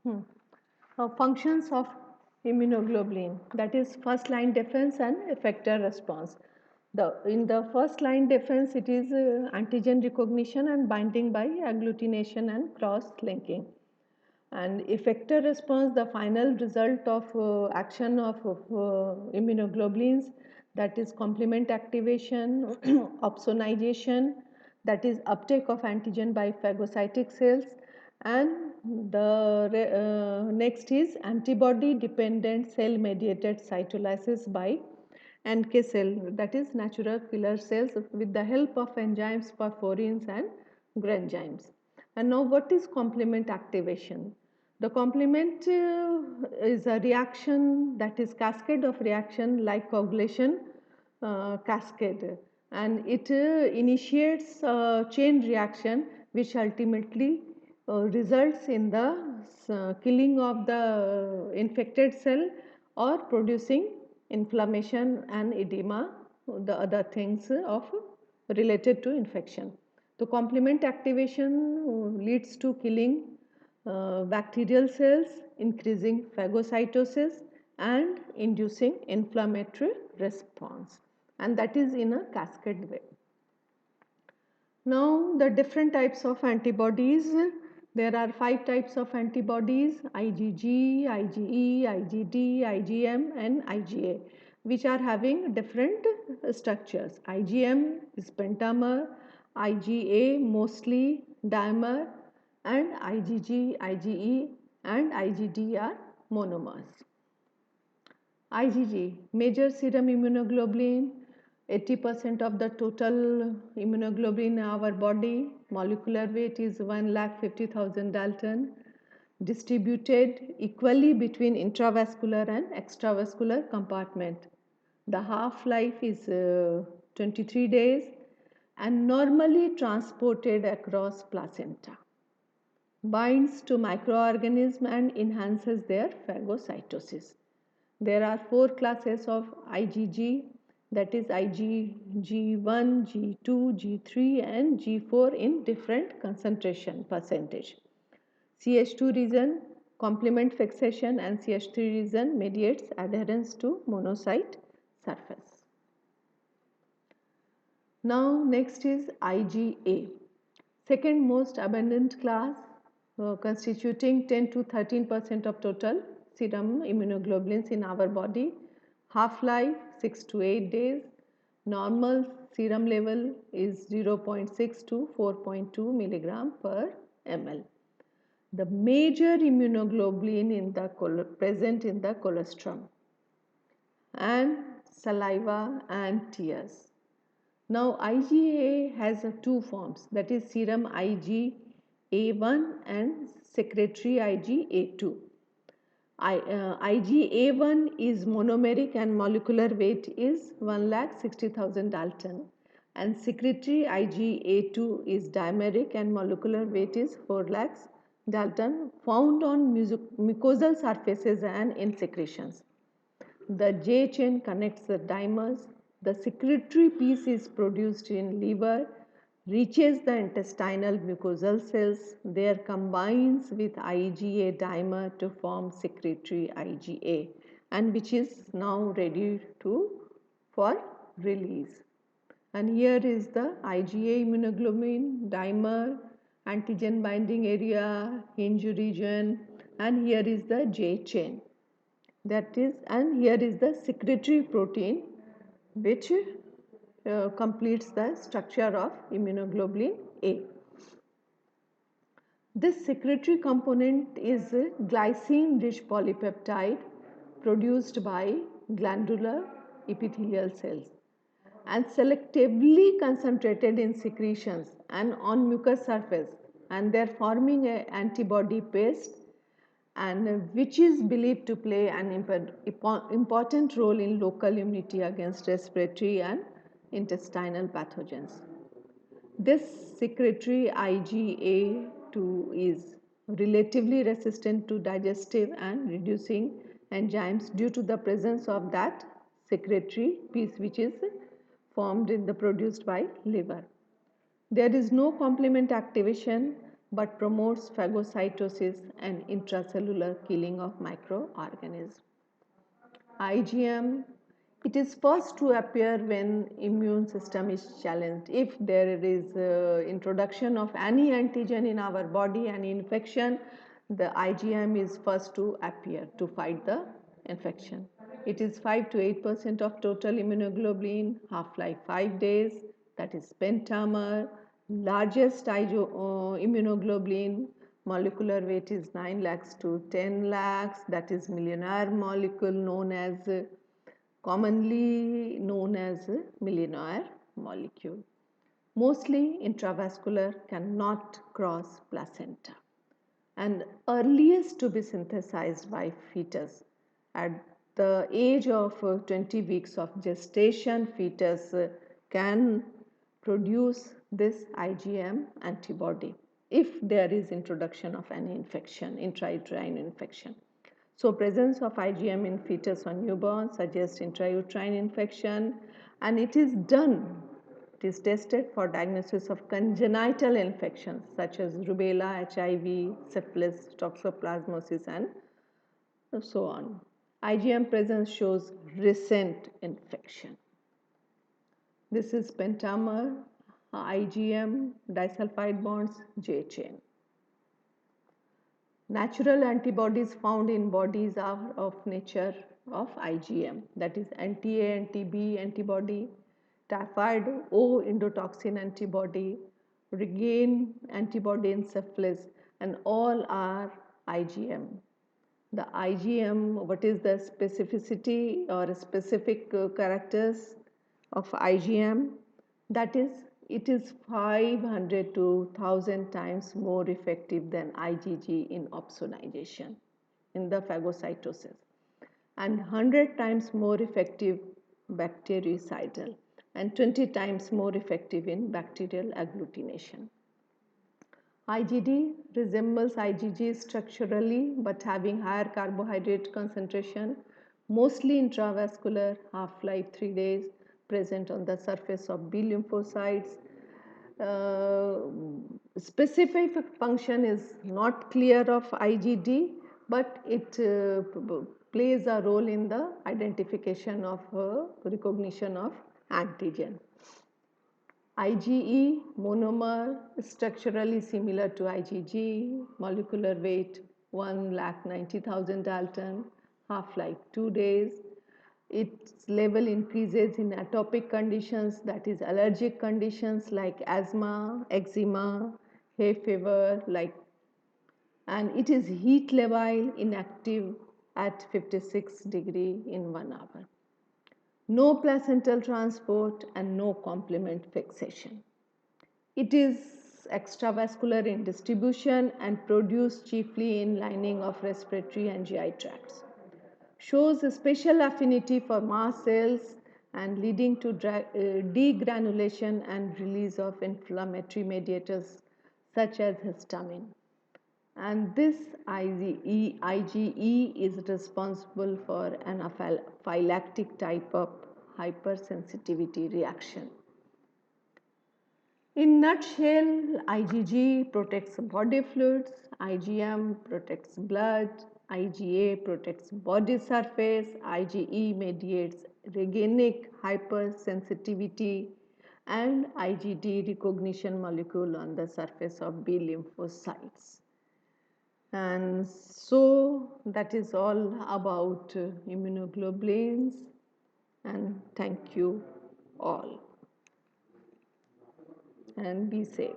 Hmm. Functions of immunoglobulin, that is first line defense and effector response. In the first line defense, it is antigen recognition and binding by agglutination and cross linking. And effector response, the final result of action of immunoglobulins, that is complement activation, opsonization, that is uptake of antigen by phagocytic cells, and the next is antibody dependent cell mediated cytolysis by NK cell, that is natural killer cells, with the help of enzymes, perforins and granzymes. And now what is complement activation? The complement is a reaction, that is cascade of reaction like coagulation cascade, and it initiates a chain reaction which ultimately results in the killing of the infected cell or producing inflammation and edema, the other things of related to infection. The complement activation leads to killing bacterial cells, increasing phagocytosis and inducing inflammatory response, and that is in a cascade way. Now the different types of antibodies, there are 5 types of antibodies: IgG, IgE, IgD, IgM and IgA, which are having different structures. IgM is pentamer, IgA mostly dimer, and IgG, IgE and IgD are monomers. IgG, major serum immunoglobulin, 80% of the total immunoglobulin in our body. Molecular weight is 1,50,000 Dalton, distributed equally between intravascular and extravascular compartment. The half-life is 23 days and normally transported across placenta. Binds to microorganisms and enhances their phagocytosis. There are 4 classes of IgG, that is IgG1, G2, G3 and G4 in different concentration percentage. CH2 region complement fixation and CH3 region mediates adherence to monocyte surface. Now next is IgA, second most abundant class, constituting 10 to 13% of total serum immunoglobulins in our body. Half-life 6 to 8 days. Normal serum level is 0.6 to 4.2 milligram per ml. The major immunoglobulin present in the colostrum and saliva and tears. Now IgA has 2 forms, that is serum IgA1 and secretory IgA2. IgA1 is monomeric and molecular weight is 1,60,000 Dalton, and secretory IgA2 is dimeric and molecular weight is 4 lakhs Dalton, found on mucosal surfaces and in secretions. The J chain connects the dimers. The secretory piece is produced in liver, reaches the intestinal mucosal cells, there combines with IgA dimer to form secretory IgA, and which is now ready for release. And here is the IgA immunoglobulin dimer, antigen binding area, hinge region, and here is the J chain. That is, and here is the secretory protein which completes the structure of immunoglobulin A. This secretory component is a glycine rich polypeptide produced by glandular epithelial cells and selectively concentrated in secretions and on mucous surface, and they are forming an antibody paste, and which is believed to play an important role in local immunity against respiratory and intestinal pathogens. This secretory IgA2 is relatively resistant to digestive and reducing enzymes due to the presence of that secretory piece which is formed in the produced by liver. There is no complement activation. but promotes phagocytosis and intracellular killing of microorganisms. IgM, it is first to appear when immune system is challenged. If there is introduction of any antigen in our body, any infection, the IgM is first to appear to fight the infection. It is 5 to 8% of total immunoglobulin, half-life 5 days, that is pentamer. Largest immunoglobulin, molecular weight is 9 lakhs to 10 lakhs, that is millionaire molecule commonly known as millionaire molecule. Mostly intravascular, cannot cross placenta, and earliest to be synthesized by fetus. At the age of 20 weeks of gestation, fetus can produce this IgM antibody if there is introduction of any infection, intrauterine infection. So presence of IgM in fetus or newborn suggests intrauterine infection, and it is done. It is tested for diagnosis of congenital infections such as rubella, HIV, syphilis, toxoplasmosis, and so on. IgM presence shows recent infection. This is pentamer, IgM, disulfide bonds, J chain. Natural antibodies found in bodies are of nature of IgM, that is anti-A, anti-B antibody, typhoid O endotoxin antibody, regain antibody in syphilis, and all are IgM. The IgM, what is the specificity or specific characters of IgM? That is, it is 500 to 1000 times more effective than IgG in opsonization, in the phagocytosis, and 100 times more effective bactericidal, and 20 times more effective in bacterial agglutination. IgD resembles IgG structurally but having higher carbohydrate concentration, mostly intravascular, half-life 3 days, present on the surface of B lymphocytes. Specific function is not clear of IgD, but it plays a role in the identification of recognition of antigen. IgE monomer, structurally similar to IgG, molecular weight 1,90,000 Dalton, half-life 2 days. Its level increases in atopic conditions, that is allergic conditions like asthma, eczema, hay fever, and it is heat labile, inactive at 56 degree in 1 hour. No placental transport and no complement fixation. It is extravascular in distribution and produced chiefly in lining of respiratory and GI tracts. Shows a special affinity for mast cells and leading to degranulation and release of inflammatory mediators such as histamine. And this IgE is responsible for an anaphylactic type of hypersensitivity reaction. In nutshell, IgG protects body fluids, IgM protects blood, IgA protects body surface, IgE mediates regenic hypersensitivity, and IgD recognition molecule on the surface of B lymphocytes. And so that is all about immunoglobulins, and thank you all, and be safe.